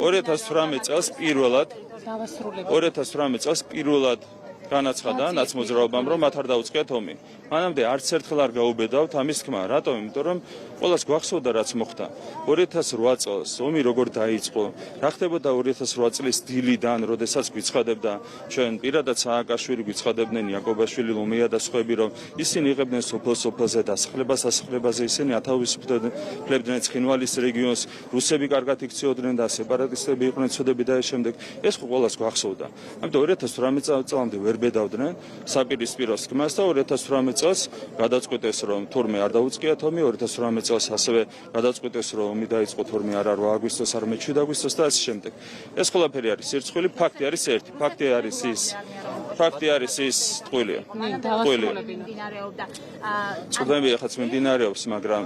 2018 წელს პირველად განაცხადა ნაცმოძრაობამ, რომ მათ არ დაუწყიათ ომი. მანამდე არც ერთხელ არ გაუბედავთ ამის თქმა. რატომ? იმიტომ რომ ყველას გვახსოვდა რაც მოხდა. 2008 წელს ომი როგორ დაიწყო. რა ხდებოდა 2008 წლის დილიდან, როდესაც გვიცხადებდა ჩვენ პირადად სააკაშვილი გვიცხადებდნენ იაკობაშვილი, ლომია და სხვები, რომ ისინი იღებდნენ სოფელ-სოფელზე დასახლებაზე ისინი ათავისუფლებდნენ ცხინვალის რეგიონს, რუსები კარგად იქცეოდნენ და სეპარატისტები იყვნენ წოდები და შემდეგ. ეს ხო ყველას გვახსოვდა. ამიტომ 2018 წლამდე ვერ ბედავდნენ საპირისპიროს თქმას და 2018 წელს გადაწყვიტეს რომ თურმე არ დაუწყიათ ომი 2018 წელს ასევე გადაწყვიტეს რომ ომი დაიწყო თურმე არა 8 აგვისტოს არამედ 7 აგვისტოს და ასე შემდეგ. ეს ყველაფერი არის სირცხვილი, ფაქტი არის ერთი, ფაქტი არის ის ტყუილია. წვდები ახაც მიმდინარეობს, მაგრამ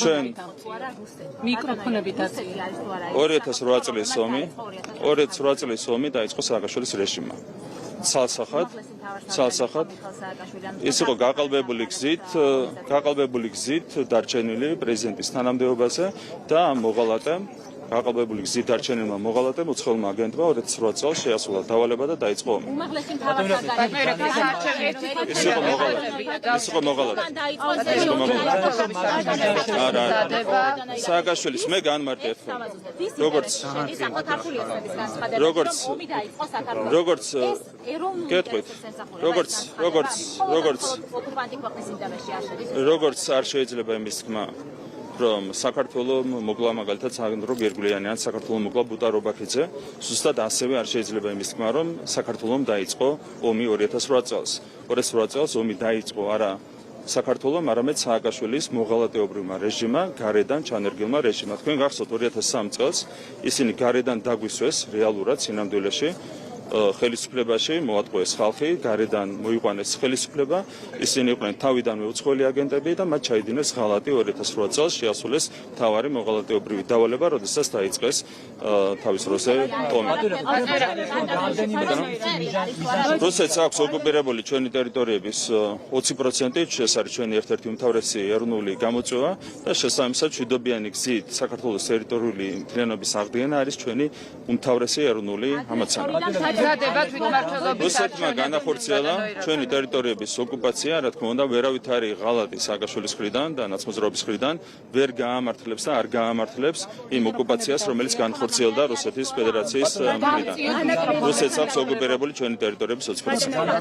ჩვენ მიკროფონები დაწია 2008 წლის ომი დაიწყო სააკაშვილის რეჟიმმა. ცალსახად ის იყო გაყალბებული გზით დარჩენილი პრეზიდენტის თანამდებობაზე და მოღალატემ გაყალბებული გზით დარჩენილმა მოღალატემ უცხოელმა აგენტმა 2008 წელს შეასრულა დავალება და დაიწყო ომი. ის იყო მოღალატე. არა. სააკაშვილის მე განმარტე როგორც არ შეიძლება იმის თქმა რომ საქართველოს მოკლა მაგალითად საგენდრო გერგულიანი ან საქართველოს მოკლა ბუტარობაქიძე ზუსტად ასევე არ შეიძლება იმის თქმა რომ საქართველოს დაიწყო ომი 2008 წელს. 2008 წელს ომი დაიწყო არა საქართველოს, არამედ სააკაშვილის მოღალატეობრივმა რეჟიმმა, გარედან ჩანერგილმა რეჟიმმა. თქვენ გახსოვთ 2003 წელს ისინი გარედან დაგვისვეს რეალურად სინამდვილეში ხელისუფლებაში მოატყუეს ხალხი, გარედან მოიყვანეს ხელისუფლება, ისინი იყვნენ თავიდანვე უცხოელი აგენტები და მათ ჩაიდინეს ღალატი 2008 წელს შეასრულეს მთავარი მოღალატეობრივი დავალება, როდესაც დაიწყეს თავის დროზე ომი. რუსეთს აქვს ოკუპირებული ჩვენი ტერიტორიების 20%, ეს არის ჩვენი ერთ-ერთი უმთავრესი ეროვნული გამოწვევა და შესაბამისად მშვიდობიანი გზით საქართველოს ტერიტორიული მთლიანობის აღდგენა არის ჩვენი უმთავრესი ეროვნული ამოცანა. რუსეთმა განახორციელა ჩვენი ტერიტორიების ოკუპაცია, რა თქმა უნდა, ვერავით არის ღალატი სააკაშვილის მხრიდან და ნაცმოძრაობის მხრიდან ვერ გაამართლებს და არ გაამართლებს იმ ოკუპაციას, რომელიც განხორციელდა რუსეთის ფედერაციის მხრიდან. რუსეთს აქვს ოკუპირებული ჩვენი ტერიტორიების 20%.